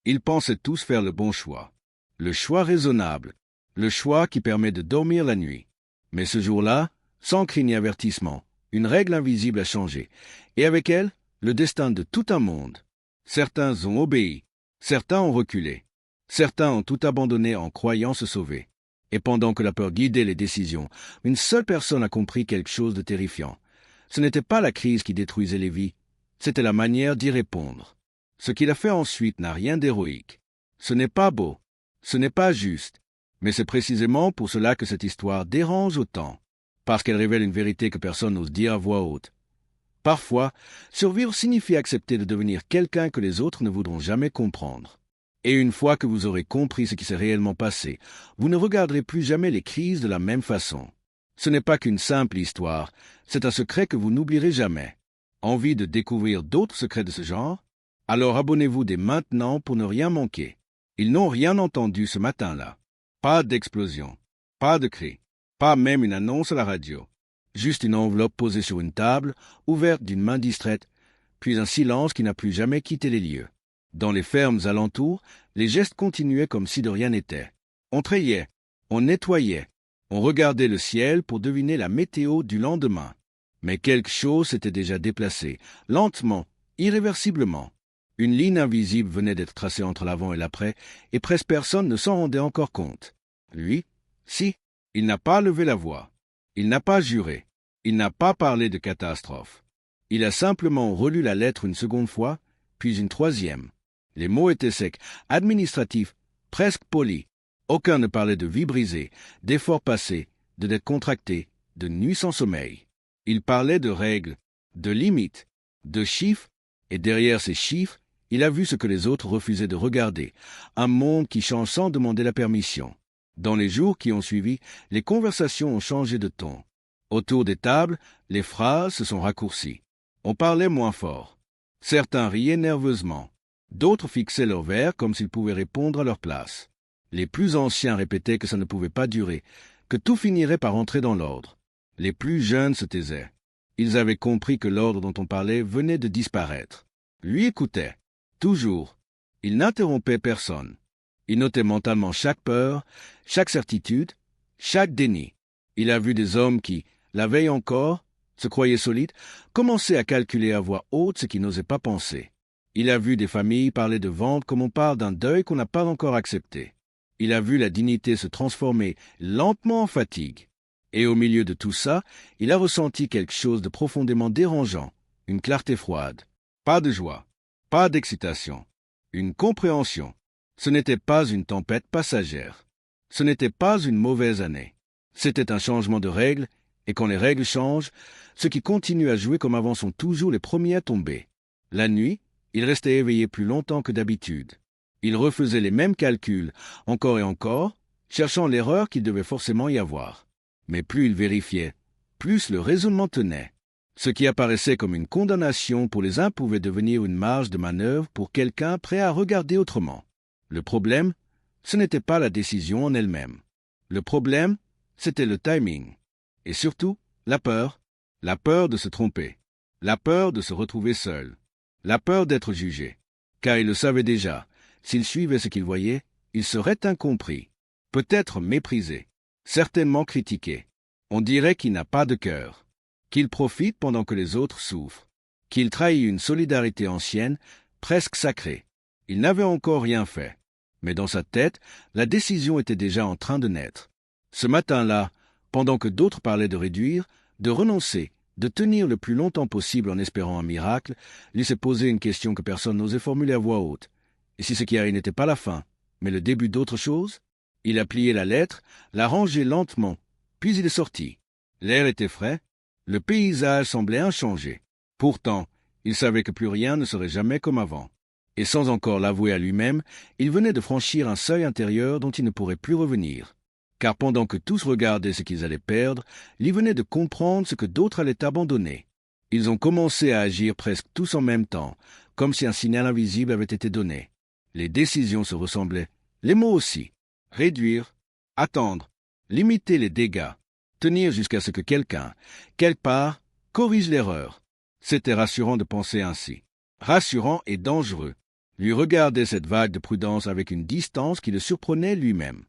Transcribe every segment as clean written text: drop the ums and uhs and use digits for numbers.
Ils pensaient tous faire le bon choix. Le choix raisonnable. Le choix qui permet de dormir la nuit. Mais ce jour-là, sans cri ni avertissement, une règle invisible a changé. Et avec elle, le destin de tout un monde. Certains ont obéi. Certains ont reculé. Certains ont tout abandonné en croyant se sauver. Et pendant que la peur guidait les décisions, une seule personne a compris quelque chose de terrifiant. Ce n'était pas la crise qui détruisait les vies, c'était la manière d'y répondre. Ce qu'il a fait ensuite n'a rien d'héroïque. Ce n'est pas beau, ce n'est pas juste, mais c'est précisément pour cela que cette histoire dérange autant, parce qu'elle révèle une vérité que personne n'ose dire à voix haute. Parfois, survivre signifie accepter de devenir quelqu'un que les autres ne voudront jamais comprendre. Et une fois que vous aurez compris ce qui s'est réellement passé, vous ne regarderez plus jamais les crises de la même façon. Ce n'est pas qu'une simple histoire, c'est un secret que vous n'oublierez jamais. Envie de découvrir d'autres secrets de ce genre? Alors abonnez-vous dès maintenant pour ne rien manquer. Ils n'ont rien entendu ce matin-là. Pas d'explosion, pas de cri, pas même une annonce à la radio. Juste une enveloppe posée sur une table, ouverte d'une main distraite, puis un silence qui n'a plus jamais quitté les lieux. Dans les fermes alentours, les gestes continuaient comme si de rien n'était. On trayait, on nettoyait, on regardait le ciel pour deviner la météo du lendemain. Mais quelque chose s'était déjà déplacé, lentement, irréversiblement. Une ligne invisible venait d'être tracée entre l'avant et l'après, et presque personne ne s'en rendait encore compte. Lui, si, il n'a pas levé la voix. Il n'a pas juré. Il n'a pas parlé de catastrophe. Il a simplement relu la lettre une seconde fois, puis une troisième. Les mots étaient secs, administratifs, presque polis. Aucun ne parlait de vie brisée, d'efforts passés, de dettes contractées, de nuits sans sommeil. Il parlait de règles, de limites, de chiffres, et derrière ces chiffres, il a vu ce que les autres refusaient de regarder, un monde qui change sans demander la permission. Dans les jours qui ont suivi, les conversations ont changé de ton. Autour des tables, les phrases se sont raccourcies. On parlait moins fort. Certains riaient nerveusement. D'autres fixaient leur verre comme s'ils pouvaient répondre à leur place. Les plus anciens répétaient que ça ne pouvait pas durer, que tout finirait par entrer dans l'ordre. Les plus jeunes se taisaient. Ils avaient compris que l'ordre dont on parlait venait de disparaître. Lui écoutait. Toujours. Il n'interrompait personne. Il notait mentalement chaque peur, chaque certitude, chaque déni. Il a vu des hommes qui, la veille encore, se croyaient solides, commencer à calculer à voix haute ce qu'ils n'osaient pas penser. Il a vu des familles parler de vente comme on parle d'un deuil qu'on n'a pas encore accepté. Il a vu la dignité se transformer lentement en fatigue. Et au milieu de tout ça, il a ressenti quelque chose de profondément dérangeant, une clarté froide. Pas de joie, pas d'excitation, une compréhension. Ce n'était pas une tempête passagère. Ce n'était pas une mauvaise année. C'était un changement de règles, et quand les règles changent, ceux qui continuent à jouer comme avant sont toujours les premiers à tomber. La nuit, il restait éveillé plus longtemps que d'habitude. Il refaisait les mêmes calculs, encore et encore, cherchant l'erreur qu'il devait forcément y avoir. Mais plus il vérifiait, plus le raisonnement tenait. Ce qui apparaissait comme une condamnation pour les uns pouvait devenir une marge de manœuvre pour quelqu'un prêt à regarder autrement. Le problème, ce n'était pas la décision en elle-même. Le problème, c'était le timing. Et surtout, la peur de se tromper, la peur de se retrouver seul, la peur d'être jugé. Car il le savait déjà, s'il suivait ce qu'il voyait, il serait incompris, peut-être méprisé, certainement critiqué. On dirait qu'il n'a pas de cœur, qu'il profite pendant que les autres souffrent, qu'il trahit une solidarité ancienne, presque sacrée. Il n'avait encore rien fait. Mais dans sa tête, la décision était déjà en train de naître. Ce matin-là, pendant que d'autres parlaient de réduire, de renoncer, de tenir le plus longtemps possible en espérant un miracle, lui s'est posé une question que personne n'osait formuler à voix haute. Et si ce qui arrive n'était pas la fin, mais le début d'autre chose? Il a plié la lettre, l'a rangée lentement, puis il est sorti. L'air était frais, le paysage semblait inchangé. Pourtant, il savait que plus rien ne serait jamais comme avant. Et sans encore l'avouer à lui-même, il venait de franchir un seuil intérieur dont il ne pourrait plus revenir. Car pendant que tous regardaient ce qu'ils allaient perdre, il venait de comprendre ce que d'autres allaient abandonner. Ils ont commencé à agir presque tous en même temps, comme si un signal invisible avait été donné. Les décisions se ressemblaient, les mots aussi. Réduire, attendre, limiter les dégâts, tenir jusqu'à ce que quelqu'un, quelque part, corrige l'erreur. C'était rassurant de penser ainsi. Rassurant et dangereux. lui regardait cette vague de prudence avec une distance qui le surprenait lui-même.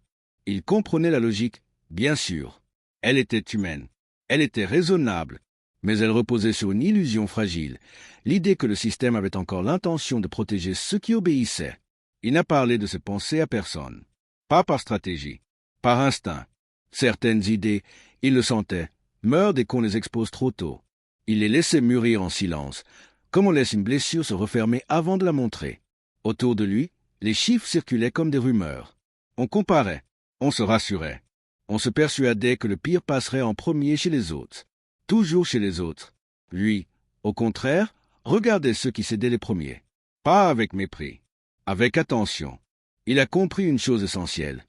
Il comprenait la logique, bien sûr. Elle était humaine. Elle était raisonnable. Mais elle reposait sur une illusion fragile, l'idée que le système avait encore l'intention de protéger ceux qui obéissaient. Il n'a parlé de ses pensées à personne. Pas par stratégie, par instinct. Certaines idées, il le sentait, meurent dès qu'on les expose trop tôt. Il les laissait mûrir en silence, comme on laisse une blessure se refermer avant de la montrer. Autour de lui, les chiffres circulaient comme des rumeurs. On comparait, on se rassurait. On se persuadait que le pire passerait en premier chez les autres. Toujours chez les autres. Lui, au contraire, regardait ceux qui cédaient les premiers. Pas avec mépris, avec attention. Il a compris une chose essentielle.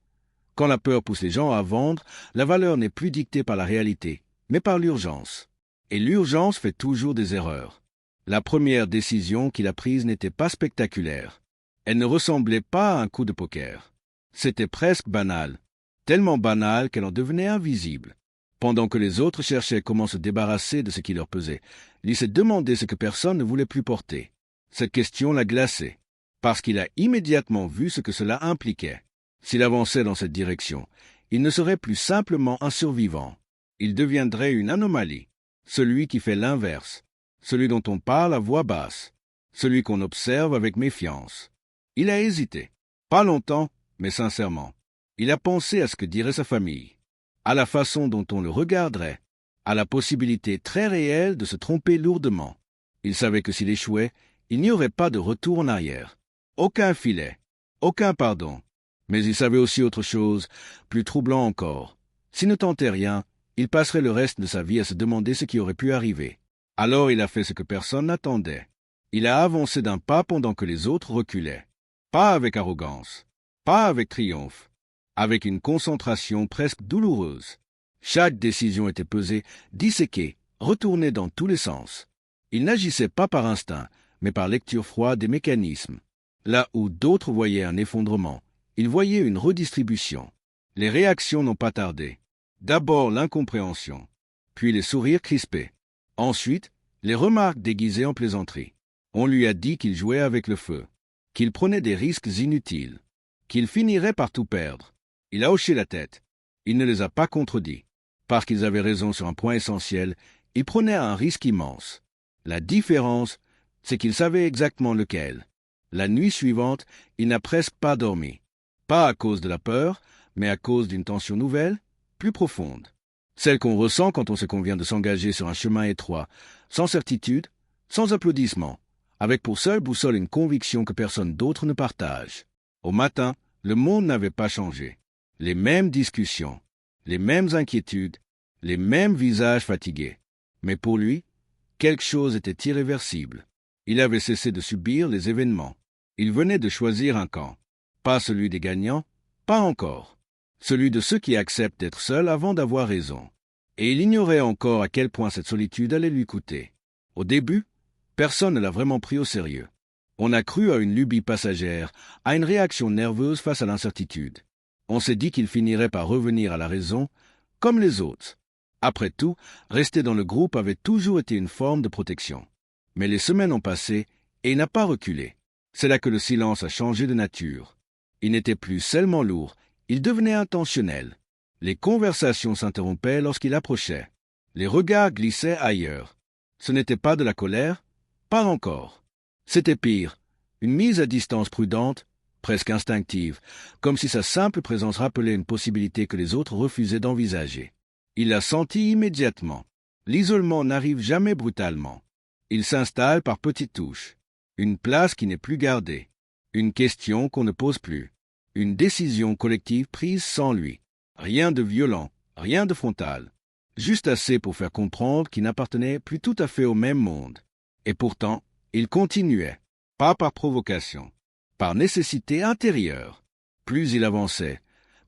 Quand la peur pousse les gens à vendre, la valeur n'est plus dictée par la réalité, mais par l'urgence. Et l'urgence fait toujours des erreurs. La première décision qu'il a prise n'était pas spectaculaire. Elle ne ressemblait pas à un coup de poker. C'était presque banal, tellement banal qu'elle en devenait invisible. Pendant que les autres cherchaient comment se débarrasser de ce qui leur pesait, il s'est demandé ce que personne ne voulait plus porter. Cette question l'a glacé, parce qu'il a immédiatement vu ce que cela impliquait. S'il avançait dans cette direction, il ne serait plus simplement un survivant. Il deviendrait une anomalie, celui qui fait l'inverse, celui dont on parle à voix basse, celui qu'on observe avec méfiance. Il a hésité, pas longtemps, mais sincèrement. Il a pensé à ce que dirait sa famille, à la façon dont on le regarderait, à la possibilité très réelle de se tromper lourdement. Il savait que s'il échouait, il n'y aurait pas de retour en arrière. Aucun filet, aucun pardon. Mais il savait aussi autre chose, plus troublant encore. S'il ne tentait rien, il passerait le reste de sa vie à se demander ce qui aurait pu arriver. Alors il a fait ce que personne n'attendait. Il a avancé d'un pas pendant que les autres reculaient. Pas avec arrogance, pas avec triomphe, avec une concentration presque douloureuse. Chaque décision était pesée, disséquée, retournée dans tous les sens. Il n'agissait pas par instinct, mais par lecture froide des mécanismes. Là où d'autres voyaient un effondrement, il voyait une redistribution. Les réactions n'ont pas tardé. D'abord l'incompréhension, puis les sourires crispés. Ensuite, les remarques déguisées en plaisanterie. On lui a dit qu'il jouait avec le feu, qu'il prenait des risques inutiles, qu'il finirait par tout perdre. Il a hoché la tête. Il ne les a pas contredits. Parce qu'ils avaient raison sur un point essentiel, il prenait un risque immense. La différence, c'est qu'il savait exactement lequel. La nuit suivante, il n'a presque pas dormi. Pas à cause de la peur, mais à cause d'une tension nouvelle, plus profonde. Celle qu'on ressent quand on sait qu'on vient de s'engager sur un chemin étroit, sans certitude, sans applaudissement, avec pour seule boussole une conviction que personne d'autre ne partage. Au matin, le monde n'avait pas changé. Les mêmes discussions, les mêmes inquiétudes, les mêmes visages fatigués. Mais pour lui, quelque chose était irréversible. Il avait cessé de subir les événements. Il venait de choisir un camp. Pas celui des gagnants, pas encore. Celui de ceux qui acceptent d'être seuls avant d'avoir raison. Et il ignorait encore à quel point cette solitude allait lui coûter. Au début, personne ne l'a vraiment pris au sérieux. On a cru à une lubie passagère, à une réaction nerveuse face à l'incertitude. On s'est dit qu'il finirait par revenir à la raison, comme les autres. Après tout, rester dans le groupe avait toujours été une forme de protection. Mais les semaines ont passé, et il n'a pas reculé. C'est là que le silence a changé de nature. Il n'était plus seulement lourd, il devenait intentionnel. Les conversations s'interrompaient lorsqu'il approchait. Les regards glissaient ailleurs. Ce n'était pas de la colère, pas encore. C'était pire, une mise à distance prudente, presque instinctive, comme si sa simple présence rappelait une possibilité que les autres refusaient d'envisager. Il l'a senti immédiatement. L'isolement n'arrive jamais brutalement. Il s'installe par petites touches. Une place qui n'est plus gardée. Une question qu'on ne pose plus. Une décision collective prise sans lui. Rien de violent, rien de frontal. Juste assez pour faire comprendre qu'il n'appartenait plus tout à fait au même monde. Et pourtant, il continuait, pas par provocation, par nécessité intérieure. Plus il avançait,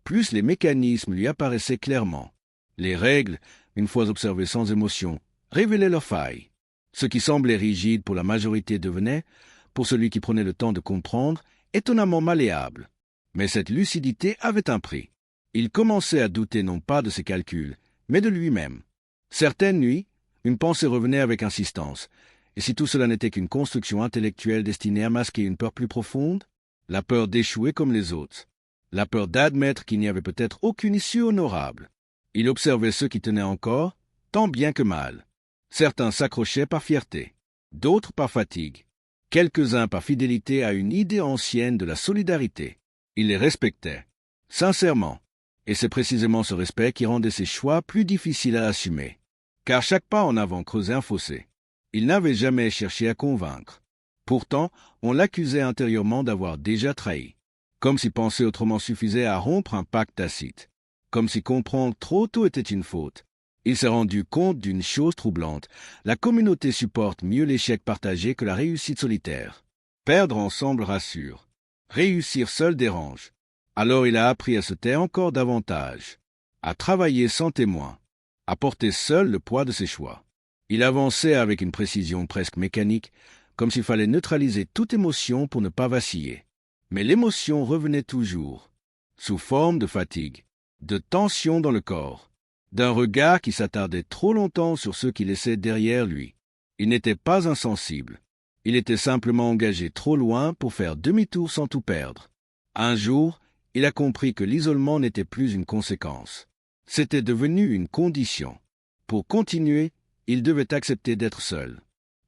plus les mécanismes lui apparaissaient clairement. Les règles, une fois observées sans émotion, révélaient leurs failles. Ce qui semblait rigide pour la majorité devenait, pour celui qui prenait le temps de comprendre, étonnamment malléable. Mais cette lucidité avait un prix. Il commençait à douter non pas de ses calculs, mais de lui-même. Certaines nuits, une pensée revenait avec insistance, Et si tout cela n'était qu'une construction intellectuelle destinée à masquer une peur plus profonde? La peur d'échouer comme les autres. La peur d'admettre qu'il n'y avait peut-être aucune issue honorable. Il observait ceux qui tenaient encore, tant bien que mal. Certains s'accrochaient par fierté, d'autres par fatigue, quelques-uns par fidélité à une idée ancienne de la solidarité. Il les respectait, sincèrement, et c'est précisément ce respect qui rendait ses choix plus difficiles à assumer, car chaque pas en avant creusait un fossé. Il n'avait jamais cherché à convaincre. Pourtant, on l'accusait intérieurement d'avoir déjà trahi, comme si penser autrement suffisait à rompre un pacte tacite, comme si comprendre trop tôt était une faute. Il s'est rendu compte d'une chose troublante. La communauté supporte mieux l'échec partagé que la réussite solitaire. Perdre ensemble rassure. Réussir seul dérange. Alors il a appris à se taire encore davantage, à travailler sans témoin, à porter seul le poids de ses choix. Il avançait avec une précision presque mécanique, comme s'il fallait neutraliser toute émotion pour ne pas vaciller. Mais l'émotion revenait toujours, sous forme de fatigue, de tension dans le corps, d'un regard qui s'attardait trop longtemps sur ceux qui laissaient derrière lui. Il n'était pas insensible. Il était simplement engagé trop loin pour faire demi-tour sans tout perdre. Un jour, il a compris que l'isolement n'était plus une conséquence. C'était devenu une condition. Pour continuer, il devait accepter d'être seul.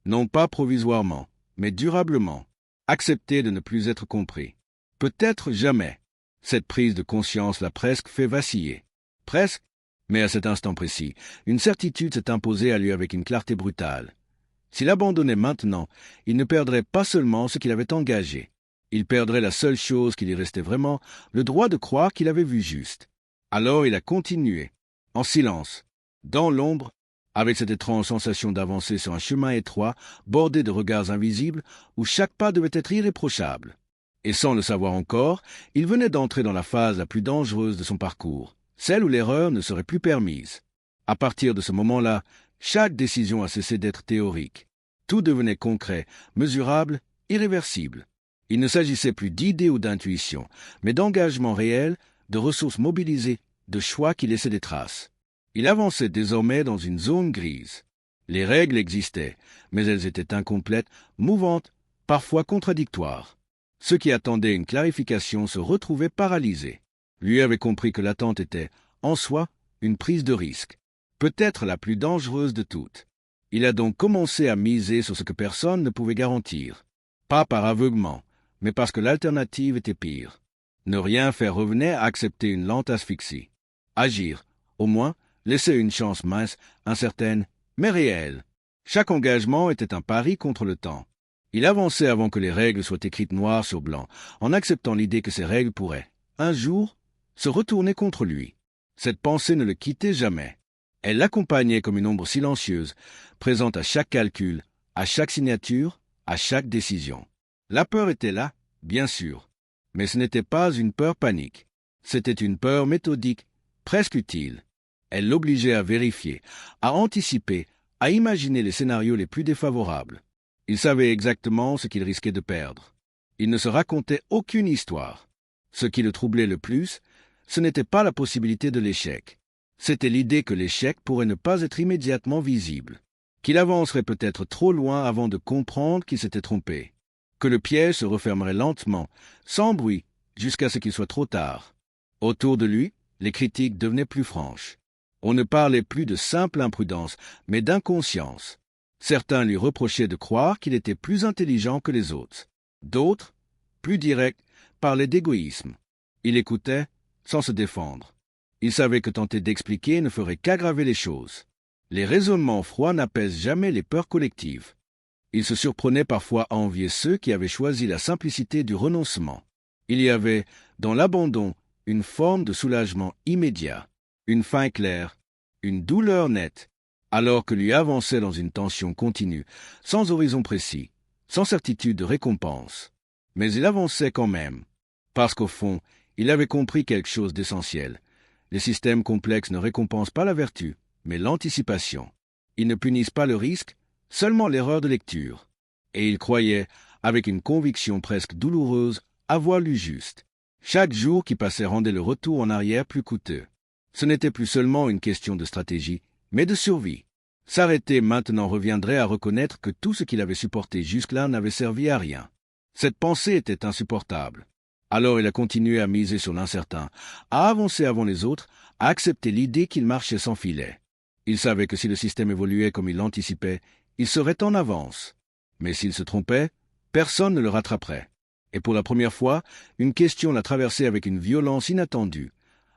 Non pas provisoirement, mais durablement. Accepter de ne plus être compris. Peut-être jamais. Cette prise de conscience l'a presque fait vaciller. Presque. Mais à cet instant précis, une certitude s'est imposée à lui avec une clarté brutale. S'il abandonnait maintenant, il ne perdrait pas seulement ce qu'il avait engagé. Il perdrait la seule chose qui lui restait vraiment, le droit de croire qu'il avait vu juste. Alors il a continué, en silence, dans l'ombre, avec cette étrange sensation d'avancer sur un chemin étroit, bordé de regards invisibles, où chaque pas devait être irréprochable. Et sans le savoir encore, il venait d'entrer dans la phase la plus dangereuse de son parcours, celle où l'erreur ne serait plus permise. À partir de ce moment-là, chaque décision a cessé d'être théorique. Tout devenait concret, mesurable, irréversible. Il ne s'agissait plus d'idées ou d'intuitions, mais d'engagements réels, de ressources mobilisées, de choix qui laissaient des traces. Il avançait désormais dans une zone grise. Les règles existaient, mais elles étaient incomplètes, mouvantes, parfois contradictoires. Ceux qui attendaient une clarification se retrouvaient paralysés. Lui avait compris que l'attente était, en soi, une prise de risque, peut-être la plus dangereuse de toutes. Il a donc commencé à miser sur ce que personne ne pouvait garantir. Pas par aveuglement, mais parce que l'alternative était pire. Ne rien faire revenait à accepter une lente asphyxie. Agir, au moins, laisser une chance mince, incertaine, mais réelle. Chaque engagement était un pari contre le temps. Il avançait avant que les règles soient écrites noir sur blanc, en acceptant l'idée que ces règles pourraient, un jour, se retourner contre lui. Cette pensée ne le quittait jamais. Elle l'accompagnait comme une ombre silencieuse, présente à chaque calcul, à chaque signature, à chaque décision. La peur était là, bien sûr, mais ce n'était pas une peur panique. C'était une peur méthodique, presque utile. Elle l'obligeait à vérifier, à anticiper, à imaginer les scénarios les plus défavorables. Il savait exactement ce qu'il risquait de perdre. Il ne se racontait aucune histoire. Ce qui le troublait le plus, ce n'était pas la possibilité de l'échec. C'était l'idée que l'échec pourrait ne pas être immédiatement visible, qu'il avancerait peut-être trop loin avant de comprendre qu'il s'était trompé, que le piège se refermerait lentement, sans bruit, jusqu'à ce qu'il soit trop tard. Autour de lui, les critiques devenaient plus franches. On ne parlait plus de simple imprudence, mais d'inconscience. Certains lui reprochaient de croire qu'il était plus intelligent que les autres. D'autres, plus directs, parlaient d'égoïsme. Il écoutait sans se défendre. Il savait que tenter d'expliquer ne ferait qu'aggraver les choses. Les raisonnements froids n'apaisent jamais les peurs collectives. Il se surprenait parfois à envier ceux qui avaient choisi la simplicité du renoncement. Il y avait, dans l'abandon, une forme de soulagement immédiat, une fin claire, une douleur nette, alors que lui avançait dans une tension continue, sans horizon précis, sans certitude de récompense. Mais il avançait quand même, parce qu'au fond, il avait compris quelque chose d'essentiel. Les systèmes complexes ne récompensent pas la vertu, mais l'anticipation. Ils ne punissent pas le risque, seulement l'erreur de lecture. Et il croyait, avec une conviction presque douloureuse, avoir lu juste. Chaque jour qui passait rendait le retour en arrière plus coûteux. Ce n'était plus seulement une question de stratégie, mais de survie. S'arrêter maintenant reviendrait à reconnaître que tout ce qu'il avait supporté jusque-là n'avait servi à rien. Cette pensée était insupportable. Alors il a continué à miser sur l'incertain, à avancer avant les autres, à accepter l'idée qu'il marchait sans filet. Il savait que si le système évoluait comme il l'anticipait, il serait en avance. Mais s'il se trompait, personne ne le rattraperait. Et pour la première fois, une question l'a traversé avec une violence inattendue.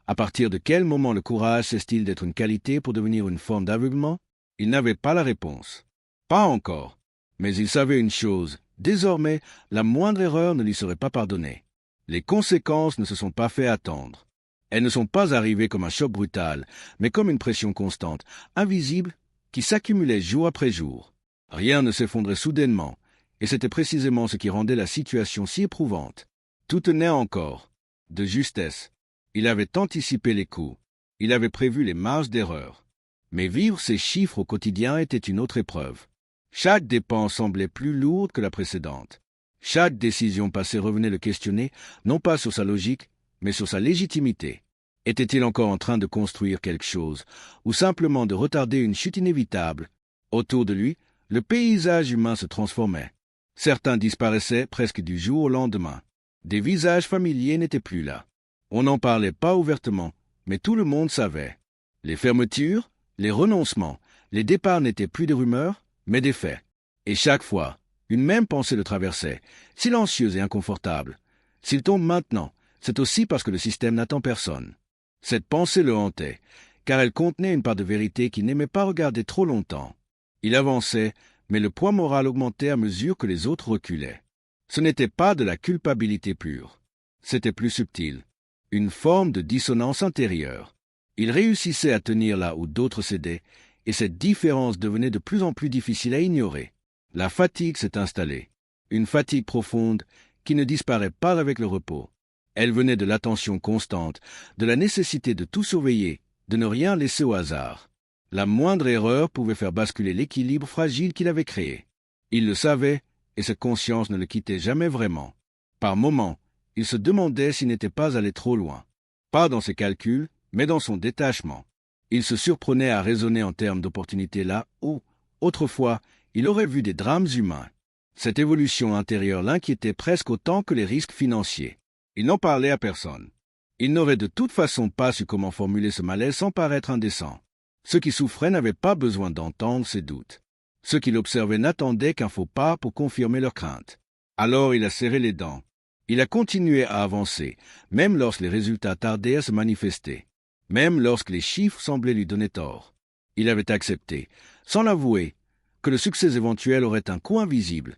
À partir de quel moment le courage cesse-t-il d'être une qualité pour devenir une forme d'aveuglement? Il n'avait pas la réponse. Pas encore. Mais il savait une chose. Désormais, la moindre erreur ne lui serait pas pardonnée. Les conséquences ne se sont pas fait attendre. Elles ne sont pas arrivées comme un choc brutal, mais comme une pression constante, invisible, qui s'accumulait jour après jour. Rien ne s'effondrait soudainement, et c'était précisément ce qui rendait la situation si éprouvante. Tout tenait encore. De justesse. Il avait anticipé les coups. Il avait prévu les marges d'erreur. Mais vivre ces chiffres au quotidien était une autre épreuve. Chaque dépense semblait plus lourde que la précédente. Chaque décision passée revenait le questionner, non pas sur sa logique, mais sur sa légitimité. Était-il encore en train de construire quelque chose, ou simplement de retarder une chute inévitable? Autour de lui, le paysage humain se transformait. Certains disparaissaient presque du jour au lendemain. Des visages familiers n'étaient plus là. On n'en parlait pas ouvertement, mais tout le monde savait. Les fermetures, les renoncements, les départs n'étaient plus des rumeurs, mais des faits. Et chaque fois, une même pensée le traversait, silencieuse et inconfortable. S'il tombe maintenant, c'est aussi parce que le système n'attend personne. Cette pensée le hantait, car elle contenait une part de vérité qu'il n'aimait pas regarder trop longtemps. Il avançait, mais le poids moral augmentait à mesure que les autres reculaient. Ce n'était pas de la culpabilité pure. C'était plus subtil. Une forme de dissonance intérieure. Il réussissait à tenir là où d'autres cédaient, et cette différence devenait de plus en plus difficile à ignorer. La fatigue s'est installée. Une fatigue profonde qui ne disparaît pas avec le repos. Elle venait de l'attention constante, de la nécessité de tout surveiller, de ne rien laisser au hasard. La moindre erreur pouvait faire basculer l'équilibre fragile qu'il avait créé. Il le savait, et cette conscience ne le quittait jamais vraiment. Par moments, il se demandait s'il n'était pas allé trop loin. Pas dans ses calculs, mais dans son détachement. Il se surprenait à raisonner en termes d'opportunités là où, autrefois, il aurait vu des drames humains. Cette évolution intérieure l'inquiétait presque autant que les risques financiers. Il n'en parlait à personne. Il n'aurait de toute façon pas su comment formuler ce malaise sans paraître indécent. Ceux qui souffraient n'avaient pas besoin d'entendre ses doutes. Ceux qui l'observaient n'attendaient qu'un faux pas pour confirmer leurs craintes. Alors il a serré les dents. Il a continué à avancer, même lorsque les résultats tardaient à se manifester. Même lorsque les chiffres semblaient lui donner tort. Il avait accepté, sans l'avouer, que le succès éventuel aurait un coût invisible,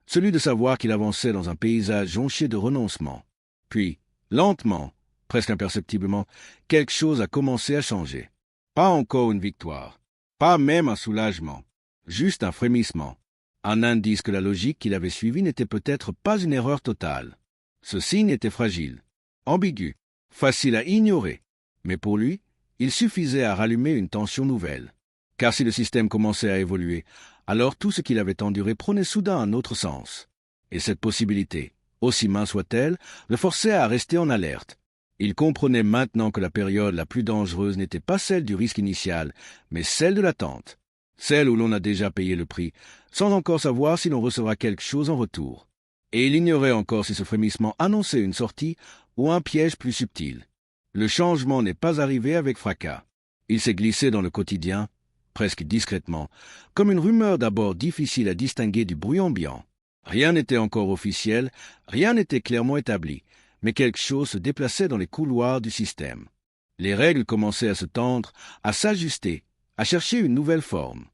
celui de savoir qu'il avançait dans un paysage jonché de renoncements. Puis, lentement, presque imperceptiblement, quelque chose a commencé à changer. Pas encore une victoire, pas même un soulagement, juste un frémissement, un indice que la logique qu'il avait suivie n'était peut-être pas une erreur totale. Ce signe était fragile, ambigu, facile à ignorer, mais pour lui, il suffisait à rallumer une tension nouvelle. Car si le système commençait à évoluer, alors tout ce qu'il avait enduré prenait soudain un autre sens. Et cette possibilité, aussi mince soit-elle, le forçait à rester en alerte. Il comprenait maintenant que la période la plus dangereuse n'était pas celle du risque initial, mais celle de l'attente. Celle où l'on a déjà payé le prix, sans encore savoir si l'on recevra quelque chose en retour. Et il ignorait encore si ce frémissement annonçait une sortie ou un piège plus subtil. Le changement n'est pas arrivé avec fracas. Il s'est glissé dans le quotidien, presque discrètement, comme une rumeur d'abord difficile à distinguer du bruit ambiant. Rien n'était encore officiel, rien n'était clairement établi, mais quelque chose se déplaçait dans les couloirs du système. Les règles commençaient à se tendre, à s'ajuster, à chercher une nouvelle forme.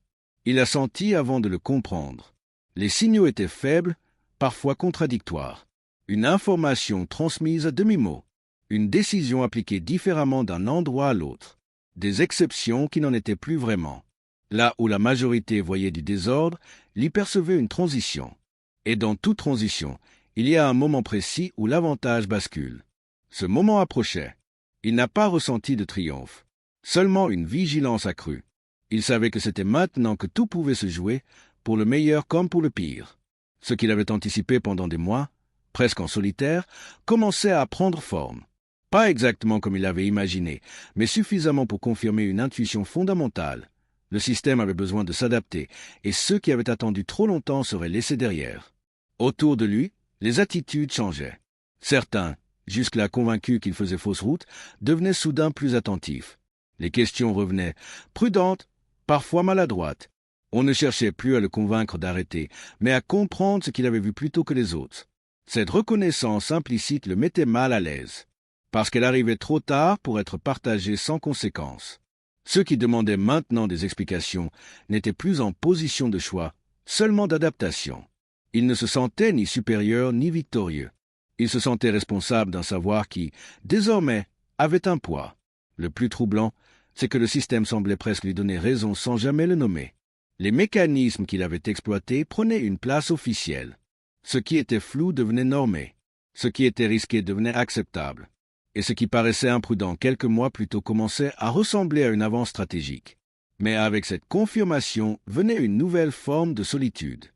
Il l'a senti avant de le comprendre. Les signaux étaient faibles, parfois contradictoires. Une information transmise à demi-mot. Une décision appliquée différemment d'un endroit à l'autre. Des exceptions qui n'en étaient plus vraiment. Là où la majorité voyait du désordre, l'y percevait une transition. Et dans toute transition, il y a un moment précis où l'avantage bascule. Ce moment approchait. Il n'a pas ressenti de triomphe, seulement une vigilance accrue. Il savait que c'était maintenant que tout pouvait se jouer, pour le meilleur comme pour le pire. Ce qu'il avait anticipé pendant des mois, presque en solitaire, commençait à prendre forme. Pas exactement comme il l'avait imaginé, mais suffisamment pour confirmer une intuition fondamentale. Le système avait besoin de s'adapter, et ceux qui avaient attendu trop longtemps seraient laissés derrière. Autour de lui, les attitudes changeaient. Certains, jusque-là convaincus qu'il faisait fausse route, devenaient soudain plus attentifs. Les questions revenaient, prudentes, parfois maladroites. On ne cherchait plus à le convaincre d'arrêter, mais à comprendre ce qu'il avait vu plus tôt que les autres. Cette reconnaissance implicite le mettait mal à l'aise, parce qu'elle arrivait trop tard pour être partagée sans conséquence. Ceux qui demandaient maintenant des explications n'étaient plus en position de choix, seulement d'adaptation. Ils ne se sentaient ni supérieurs ni victorieux. Ils se sentaient responsables d'un savoir qui, désormais, avait un poids. Le plus troublant, c'est que le système semblait presque lui donner raison sans jamais le nommer. Les mécanismes qu'il avait exploités prenaient une place officielle. Ce qui était flou devenait normé. Ce qui était risqué devenait acceptable. Et ce qui paraissait imprudent quelques mois plus tôt commençait à ressembler à une avance stratégique. Mais avec cette confirmation venait une nouvelle forme de solitude.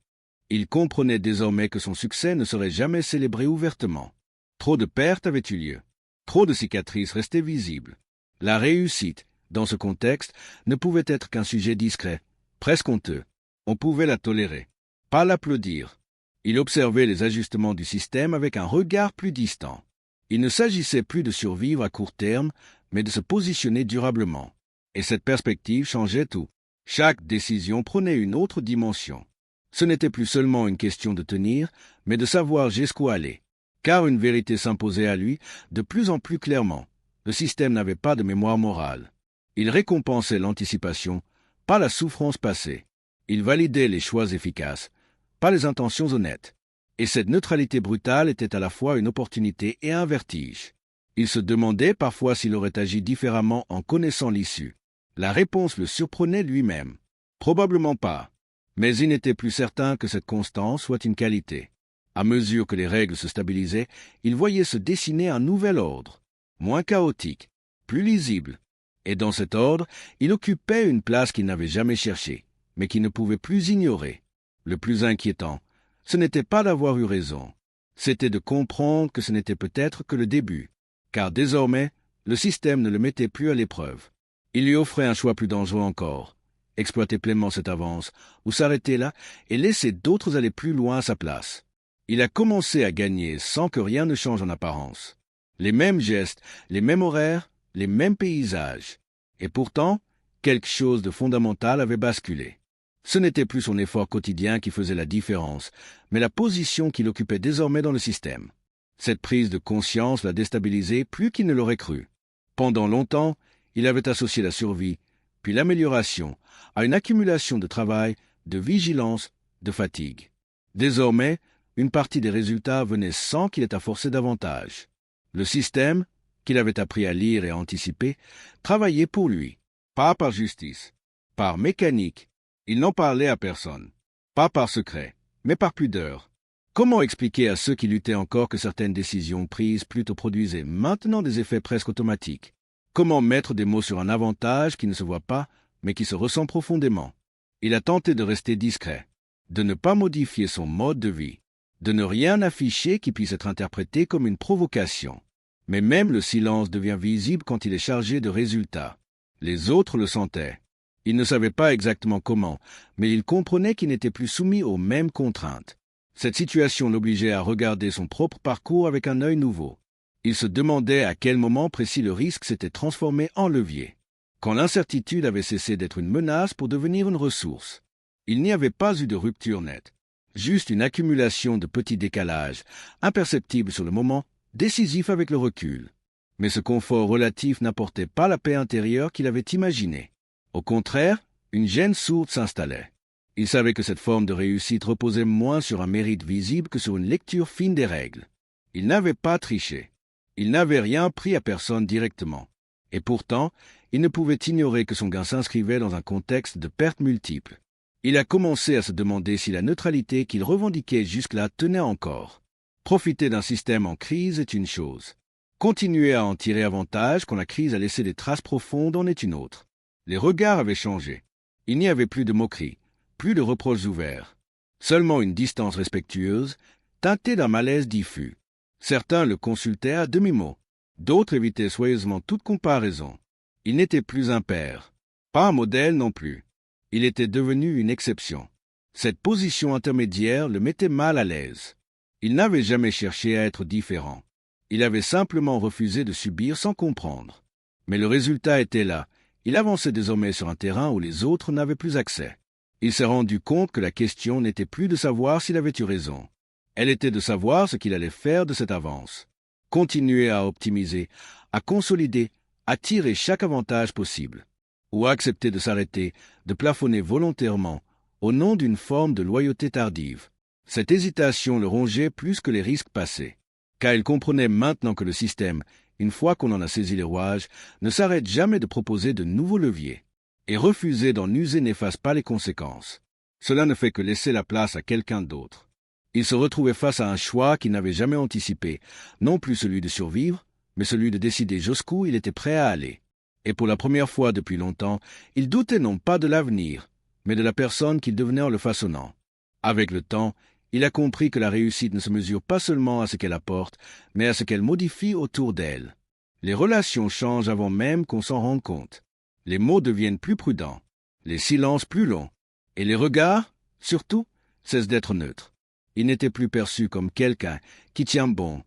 Il comprenait désormais que son succès ne serait jamais célébré ouvertement. Trop de pertes avaient eu lieu. Trop de cicatrices restaient visibles. La réussite, dans ce contexte, ne pouvait être qu'un sujet discret, presque honteux. On pouvait la tolérer, pas l'applaudir. Il observait les ajustements du système avec un regard plus distant. Il ne s'agissait plus de survivre à court terme, mais de se positionner durablement. Et cette perspective changeait tout. Chaque décision prenait une autre dimension. Ce n'était plus seulement une question de tenir, mais de savoir jusqu'où aller. Car une vérité s'imposait à lui de plus en plus clairement. Le système n'avait pas de mémoire morale. Il récompensait l'anticipation, pas la souffrance passée. Il validait les choix efficaces, pas les intentions honnêtes. Et cette neutralité brutale était à la fois une opportunité et un vertige. Il se demandait parfois s'il aurait agi différemment en connaissant l'issue. La réponse le surprenait lui-même. Probablement pas. Mais il n'était plus certain que cette constance soit une qualité. À mesure que les règles se stabilisaient, il voyait se dessiner un nouvel ordre, moins chaotique, plus lisible. Et dans cet ordre, il occupait une place qu'il n'avait jamais cherchée, mais qu'il ne pouvait plus ignorer. Le plus inquiétant, ce n'était pas d'avoir eu raison, c'était de comprendre que ce n'était peut-être que le début, car désormais, le système ne le mettait plus à l'épreuve. Il lui offrait un choix plus dangereux encore, exploiter pleinement cette avance, ou s'arrêter là et laisser d'autres aller plus loin à sa place. Il a commencé à gagner sans que rien ne change en apparence. Les mêmes gestes, les mêmes horaires, les mêmes paysages. Et pourtant, quelque chose de fondamental avait basculé. Ce n'était plus son effort quotidien qui faisait la différence, mais la position qu'il occupait désormais dans le système. Cette prise de conscience l'a déstabilisé plus qu'il ne l'aurait cru. Pendant longtemps, il avait associé la survie, puis l'amélioration, à une accumulation de travail, de vigilance, de fatigue. Désormais, une partie des résultats venait sans qu'il ait à forcer davantage. Le système, qu'il avait appris à lire et à anticiper, travaillait pour lui, pas par justice, par mécanique. Il n'en parlait à personne, pas par secret, mais par pudeur. Comment expliquer à ceux qui luttaient encore que certaines décisions prises plutôt produisaient maintenant des effets presque automatiques? Comment mettre des mots sur un avantage qui ne se voit pas, mais qui se ressent profondément? Il a tenté de rester discret, de ne pas modifier son mode de vie, de ne rien afficher qui puisse être interprété comme une provocation. Mais même le silence devient visible quand il est chargé de résultats. Les autres le sentaient. Il ne savait pas exactement comment, mais il comprenait qu'il n'était plus soumis aux mêmes contraintes. Cette situation l'obligeait à regarder son propre parcours avec un œil nouveau. Il se demandait à quel moment précis le risque s'était transformé en levier, quand l'incertitude avait cessé d'être une menace pour devenir une ressource. Il n'y avait pas eu de rupture nette, juste une accumulation de petits décalages, imperceptibles sur le moment, décisifs avec le recul. Mais ce confort relatif n'apportait pas la paix intérieure qu'il avait imaginée. Au contraire, une gêne sourde s'installait. Il savait que cette forme de réussite reposait moins sur un mérite visible que sur une lecture fine des règles. Il n'avait pas triché. Il n'avait rien pris à personne directement. Et pourtant, il ne pouvait ignorer que son gain s'inscrivait dans un contexte de pertes multiples. Il a commencé à se demander si la neutralité qu'il revendiquait jusque-là tenait encore. Profiter d'un système en crise est une chose. Continuer à en tirer avantage quand la crise a laissé des traces profondes en est une autre. Les regards avaient changé. Il n'y avait plus de moqueries, plus de reproches ouverts. Seulement une distance respectueuse, teintée d'un malaise diffus. Certains le consultaient à demi-mot. D'autres évitaient soigneusement toute comparaison. Il n'était plus un père. Pas un modèle non plus. Il était devenu une exception. Cette position intermédiaire le mettait mal à l'aise. Il n'avait jamais cherché à être différent. Il avait simplement refusé de subir sans comprendre. Mais le résultat était là. Il avançait désormais sur un terrain où les autres n'avaient plus accès. Il s'est rendu compte que la question n'était plus de savoir s'il avait eu raison. Elle était de savoir ce qu'il allait faire de cette avance. Continuer à optimiser, à consolider, à tirer chaque avantage possible. Ou accepter de s'arrêter, de plafonner volontairement, au nom d'une forme de loyauté tardive. Cette hésitation le rongeait plus que les risques passés. Car il comprenait maintenant que le système, une fois qu'on en a saisi les rouages, ne s'arrête jamais de proposer de nouveaux leviers. Et refuser d'en user n'efface pas les conséquences. Cela ne fait que laisser la place à quelqu'un d'autre. Il se retrouvait face à un choix qu'il n'avait jamais anticipé, non plus celui de survivre, mais celui de décider jusqu'où il était prêt à aller. Et pour la première fois depuis longtemps, il doutait non pas de l'avenir, mais de la personne qu'il devenait en le façonnant. Avec le temps, il a compris que la réussite ne se mesure pas seulement à ce qu'elle apporte, mais à ce qu'elle modifie autour d'elle. Les relations changent avant même qu'on s'en rende compte. Les mots deviennent plus prudents, les silences plus longs, et les regards, surtout, cessent d'être neutres. Il n'était plus perçu comme quelqu'un qui tient bon.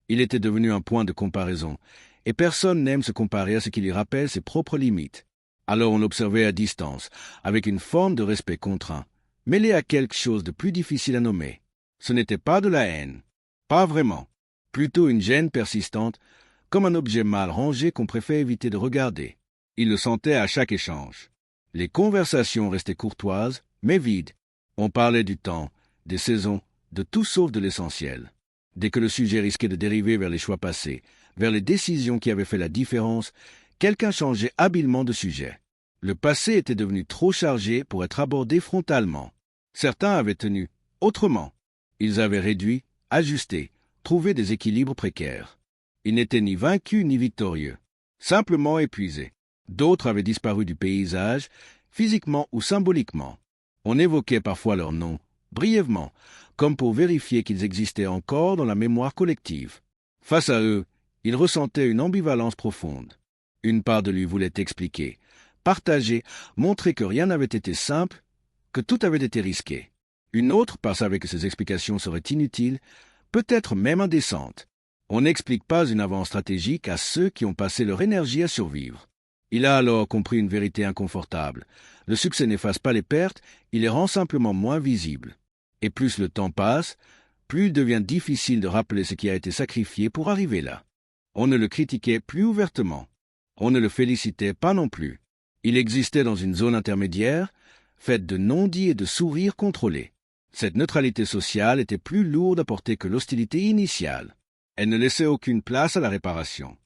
Il était devenu un point de comparaison, et personne n'aime se comparer à ce qui lui rappelle ses propres limites. Alors on l'observait à distance, avec une forme de respect contraint, mêlé à quelque chose de plus difficile à nommer. Ce n'était pas de la haine, pas vraiment, plutôt une gêne persistante, comme un objet mal rangé qu'on préfère éviter de regarder. Il le sentait à chaque échange. Les conversations restaient courtoises, mais vides. On parlait du temps, des saisons, de tout sauf de l'essentiel. Dès que le sujet risquait de dériver vers les choix passés, vers les décisions qui avaient fait la différence, quelqu'un changeait habilement de sujet. Le passé était devenu trop chargé pour être abordé frontalement. Certains avaient tenu autrement. Ils avaient réduit, ajusté, trouvé des équilibres précaires. Ils n'étaient ni vaincus ni victorieux, simplement épuisés. D'autres avaient disparu du paysage, physiquement ou symboliquement. On évoquait parfois leurs noms, brièvement, comme pour vérifier qu'ils existaient encore dans la mémoire collective. Face à eux, il ressentait une ambivalence profonde. Une part de lui voulait expliquer, partager, montrer que rien n'avait été simple, que tout avait été risqué. Une autre part savait que ces explications seraient inutiles, peut-être même indécentes. On n'explique pas une avance stratégique à ceux qui ont passé leur énergie à survivre. Il a alors compris une vérité inconfortable. Le succès n'efface pas les pertes, il les rend simplement moins visibles. Et plus le temps passe, plus il devient difficile de rappeler ce qui a été sacrifié pour arriver là. On ne le critiquait plus ouvertement. On ne le félicitait pas non plus. Il existait dans une zone intermédiaire, faite de non-dits et de sourires contrôlés. Cette neutralité sociale était plus lourde à porter que l'hostilité initiale. Elle ne laissait aucune place à la réparation.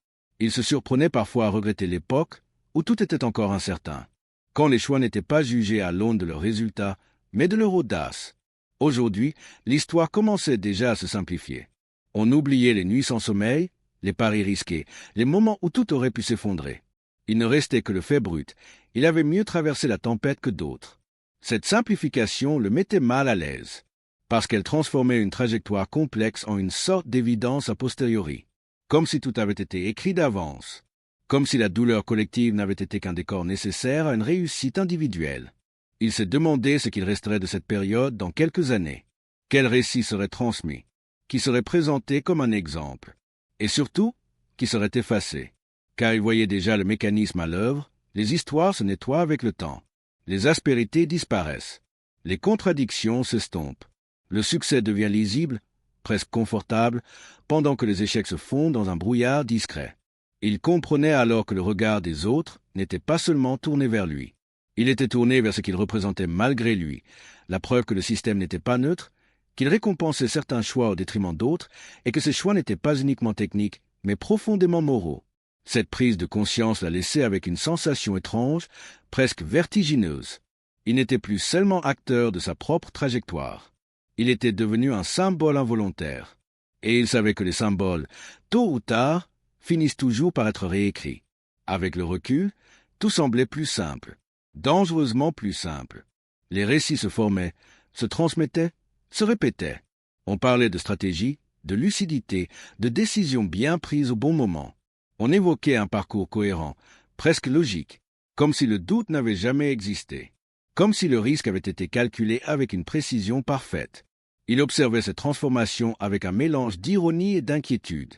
Il se surprenait parfois à regretter l'époque où tout était encore incertain, quand les choix n'étaient pas jugés à l'aune de leurs résultats, mais de leur audace. Aujourd'hui, l'histoire commençait déjà à se simplifier. On oubliait les nuits sans sommeil, les paris risqués, les moments où tout aurait pu s'effondrer. Il ne restait que le fait brut. Il avait mieux traversé la tempête que d'autres. Cette simplification le mettait mal à l'aise, parce qu'elle transformait une trajectoire complexe en une sorte d'évidence a posteriori, comme si tout avait été écrit d'avance, comme si la douleur collective n'avait été qu'un décor nécessaire à une réussite individuelle. Il s'est demandé ce qu'il resterait de cette période dans quelques années. Quel récit serait transmis, qui serait présenté comme un exemple, et surtout, qui serait effacé, car il voyait déjà le mécanisme à l'œuvre. Les histoires se nettoient avec le temps. Les aspérités disparaissent. Les contradictions s'estompent. Le succès devient lisible, presque confortable, pendant que les échecs se fondent dans un brouillard discret. Il comprenait alors que le regard des autres n'était pas seulement tourné vers lui. Il était tourné vers ce qu'il représentait malgré lui, la preuve que le système n'était pas neutre, qu'il récompensait certains choix au détriment d'autres, et que ces choix n'étaient pas uniquement techniques, mais profondément moraux. Cette prise de conscience l'a laissé avec une sensation étrange, presque vertigineuse. Il n'était plus seulement acteur de sa propre trajectoire. Il était devenu un symbole involontaire. Et il savait que les symboles, tôt ou tard, finissent toujours par être réécrits. Avec le recul, tout semblait plus simple, dangereusement plus simple. Les récits se formaient, se transmettaient, se répétaient. On parlait de stratégie, de lucidité, de décisions bien prises au bon moment. On évoquait un parcours cohérent, presque logique, comme si le doute n'avait jamais existé. comme si le risque avait été calculé avec une précision parfaite. Il observait cette transformation avec un mélange d'ironie et d'inquiétude,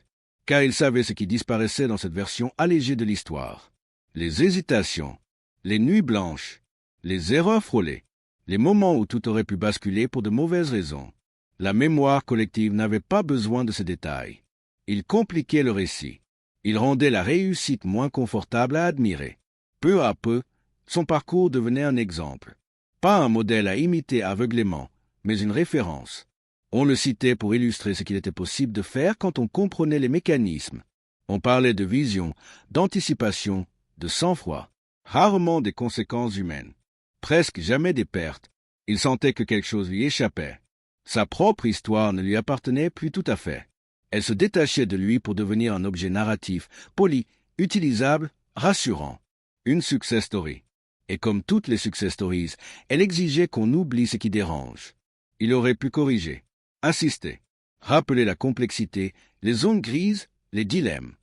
car il savait ce qui disparaissait dans cette version allégée de l'histoire. Les hésitations, les nuits blanches, les erreurs frôlées, les moments où tout aurait pu basculer pour de mauvaises raisons. La mémoire collective n'avait pas besoin de ces détails. Il compliquait le récit. Il rendait la réussite moins confortable à admirer. Peu à peu, son parcours devenait un exemple. Pas un modèle à imiter aveuglément, mais une référence. On le citait pour illustrer ce qu'il était possible de faire quand on comprenait les mécanismes. On parlait de vision, d'anticipation, de sang-froid. Rarement des conséquences humaines. Presque jamais des pertes. Il sentait que quelque chose lui échappait. Sa propre histoire ne lui appartenait plus tout à fait. Elle se détachait de lui pour devenir un objet narratif, poli, utilisable, rassurant. Une success story. Et comme toutes les success stories, elle exigeait qu'on oublie ce qui dérange. Il aurait pu corriger, insister, rappeler la complexité, les zones grises, les dilemmes.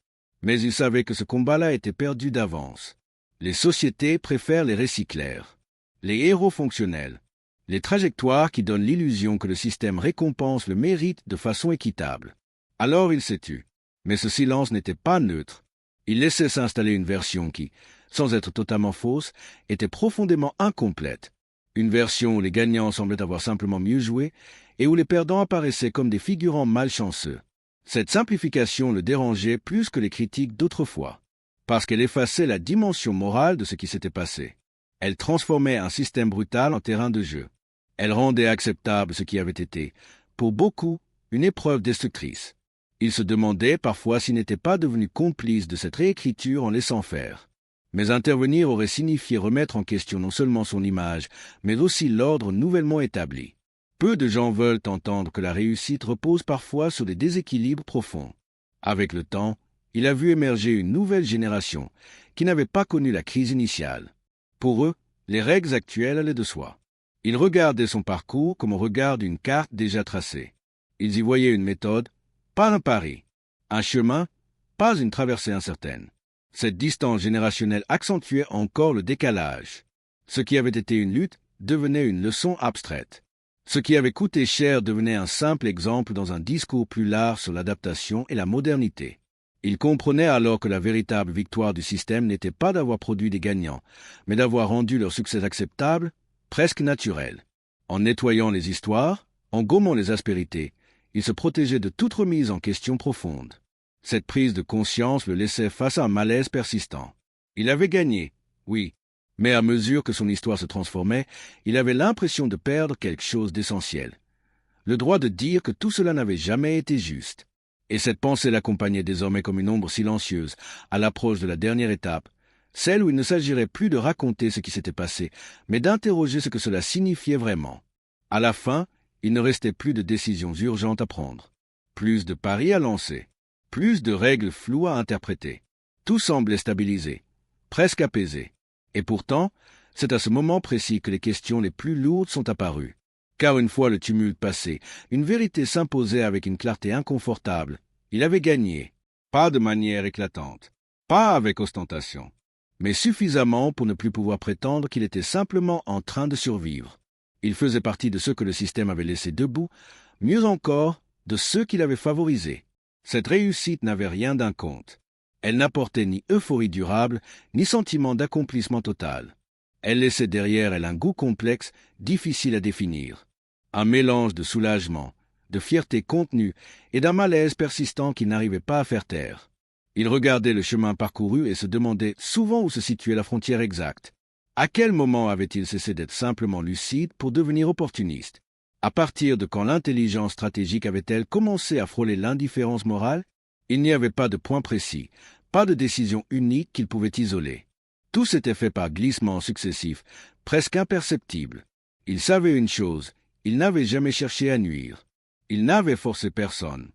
Mais il savait que ce combat-là était perdu d'avance. Les sociétés préfèrent les récits clairs, les héros fonctionnels, les trajectoires qui donnent l'illusion que le système récompense le mérite de façon équitable. Alors il s'est tu. Mais ce silence n'était pas neutre. Il laissait s'installer une version qui, sans être totalement fausse, était profondément incomplète. Une version où les gagnants semblaient avoir simplement mieux joué et où les perdants apparaissaient comme des figurants malchanceux. Cette simplification le dérangeait plus que les critiques d'autrefois, parce qu'elle effaçait la dimension morale de ce qui s'était passé. Elle transformait un système brutal en terrain de jeu. Elle rendait acceptable ce qui avait été, pour beaucoup, une épreuve destructrice. Il se demandait parfois s'il n'était pas devenu complice de cette réécriture en laissant faire. Mais intervenir aurait signifié remettre en question non seulement son image, mais aussi l'ordre nouvellement établi. Peu de gens veulent entendre que la réussite repose parfois sur des déséquilibres profonds. Avec le temps, il a vu émerger une nouvelle génération qui n'avait pas connu la crise initiale. Pour eux, les règles actuelles allaient de soi. Ils regardaient son parcours comme on regarde une carte déjà tracée. Ils y voyaient une méthode, pas un pari, un chemin, pas une traversée incertaine. Cette distance générationnelle accentuait encore le décalage. Ce qui avait été une lutte devenait une leçon abstraite. Ce qui avait coûté cher devenait un simple exemple dans un discours plus large sur l'adaptation et la modernité. Ils comprenaient alors que la véritable victoire du système n'était pas d'avoir produit des gagnants, mais d'avoir rendu leur succès acceptable, presque naturel. En nettoyant les histoires, en gommant les aspérités, ils se protégeaient de toute remise en question profonde. Cette prise de conscience le laissait face à un malaise persistant. Il avait gagné, oui, mais à mesure que son histoire se transformait, il avait l'impression de perdre quelque chose d'essentiel. Le droit de dire que tout cela n'avait jamais été juste. Et cette pensée l'accompagnait désormais comme une ombre silencieuse, à l'approche de la dernière étape, celle où il ne s'agirait plus de raconter ce qui s'était passé, mais d'interroger ce que cela signifiait vraiment. À la fin, il ne restait plus de décisions urgentes à prendre, plus de paris à lancer, plus de règles floues à interpréter. Tout semblait stabilisé, presque apaisé. Et pourtant, c'est à ce moment précis que les questions les plus lourdes sont apparues. Car une fois le tumulte passé, une vérité s'imposait avec une clarté inconfortable. Il avait gagné, pas de manière éclatante, pas avec ostentation, mais suffisamment pour ne plus pouvoir prétendre qu'il était simplement en train de survivre. Il faisait partie de ceux que le système avait laissés debout, mieux encore, de ceux qu'il avait favorisés. Cette réussite n'avait rien d'un conte. Elle n'apportait ni euphorie durable, ni sentiment d'accomplissement total. Elle laissait derrière elle un goût complexe, difficile à définir. Un mélange de soulagement, de fierté contenue et d'un malaise persistant qu'il n'arrivait pas à faire taire. Il regardait le chemin parcouru et se demandait souvent où se situait la frontière exacte. À quel moment avait-il cessé d'être simplement lucide pour devenir opportuniste? À partir de quand l'intelligence stratégique avait-elle commencé à frôler l'indifférence morale? Il n'y avait pas de point précis, pas de décision unique qu'il pouvait isoler. Tout s'était fait par glissements successifs, presque imperceptibles. Il savait une chose, il n'avait jamais cherché à nuire. Il n'avait forcé personne.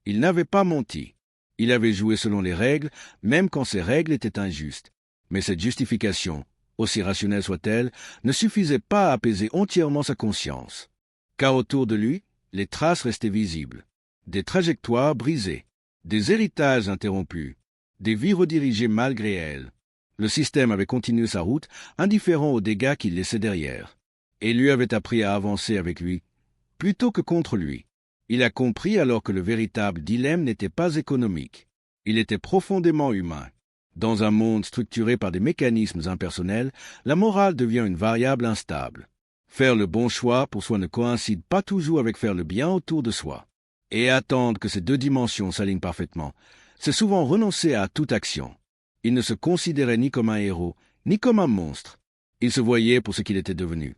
Il n'avait pas menti. Il avait joué selon les règles, même quand ces règles étaient injustes. Mais cette justification, aussi rationnelle soit-elle, ne suffisait pas à apaiser entièrement sa conscience. Car autour de lui, les traces restaient visibles. Des trajectoires brisées, des héritages interrompus, des vies redirigées malgré elles. Le système avait continué sa route, indifférent aux dégâts qu'il laissait derrière, et lui avait appris à avancer avec lui, plutôt que contre lui. Il a compris alors que le véritable dilemme n'était pas économique. Il était profondément humain. Dans un monde structuré par des mécanismes impersonnels, la morale devient une variable instable. Faire le bon choix pour soi ne coïncide pas toujours avec faire le bien autour de soi. Et attendre que ces deux dimensions s'alignent parfaitement, c'est souvent renoncer à toute action. Il ne se considérait ni comme un héros, ni comme un monstre. Il se voyait pour ce qu'il était devenu.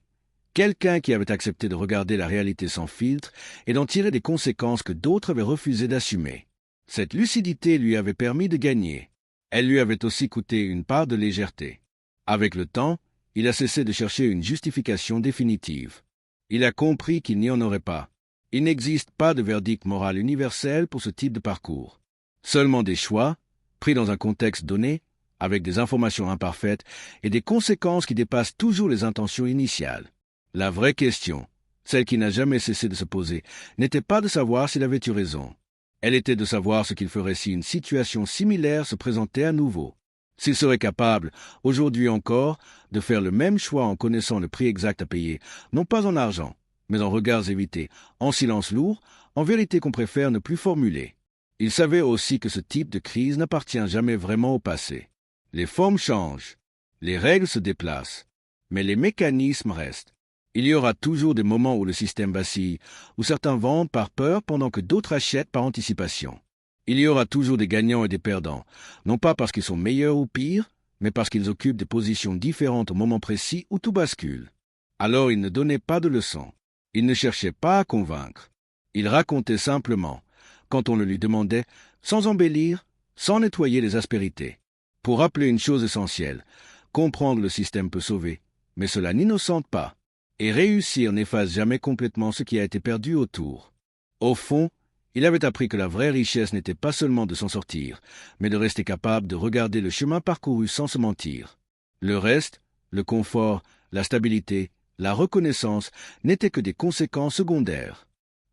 Quelqu'un qui avait accepté de regarder la réalité sans filtre et d'en tirer des conséquences que d'autres avaient refusé d'assumer. Cette lucidité lui avait permis de gagner. Elle lui avait aussi coûté une part de légèreté. Avec le temps, il a cessé de chercher une justification définitive. Il a compris qu'il n'y en aurait pas. Il n'existe pas de verdict moral universel pour ce type de parcours. Seulement des choix, pris dans un contexte donné, avec des informations imparfaites et des conséquences qui dépassent toujours les intentions initiales. La vraie question, celle qui n'a jamais cessé de se poser, n'était pas de savoir s'il avait eu raison. Elle était de savoir ce qu'il ferait si une situation similaire se présentait à nouveau. S'il serait capable, aujourd'hui encore, de faire le même choix en connaissant le prix exact à payer, non pas en argent, mais en regards évités, en silence lourd, en vérité qu'on préfère ne plus formuler. Il savait aussi que ce type de crise n'appartient jamais vraiment au passé. Les formes changent, les règles se déplacent, mais les mécanismes restent. Il y aura toujours des moments où le système vacille, où certains vendent par peur pendant que d'autres achètent par anticipation. Il y aura toujours des gagnants et des perdants, non pas parce qu'ils sont meilleurs ou pires, mais parce qu'ils occupent des positions différentes au moment précis où tout bascule. Alors il ne donnait pas de leçons. Il ne cherchait pas à convaincre. Il racontait simplement, quand on le lui demandait, sans embellir, sans nettoyer les aspérités. Pour rappeler une chose essentielle, comprendre le système peut sauver, mais cela n'innocente pas. Et réussir n'efface jamais complètement ce qui a été perdu autour. Au fond, il avait appris que la vraie richesse n'était pas seulement de s'en sortir, mais de rester capable de regarder le chemin parcouru sans se mentir. Le reste, le confort, la stabilité, la reconnaissance, n'étaient que des conséquences secondaires.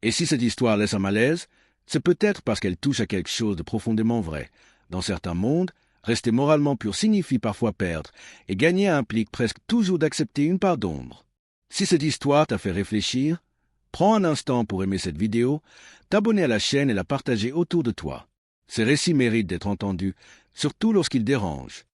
Et si cette histoire laisse un malaise, c'est peut-être parce qu'elle touche à quelque chose de profondément vrai. Dans certains mondes, rester moralement pur signifie parfois perdre, et gagner implique presque toujours d'accepter une part d'ombre. Si cette histoire t'a fait réfléchir, prends un instant pour aimer cette vidéo, t'abonner à la chaîne et la partager autour de toi. Ces récits méritent d'être entendus, surtout lorsqu'ils dérangent.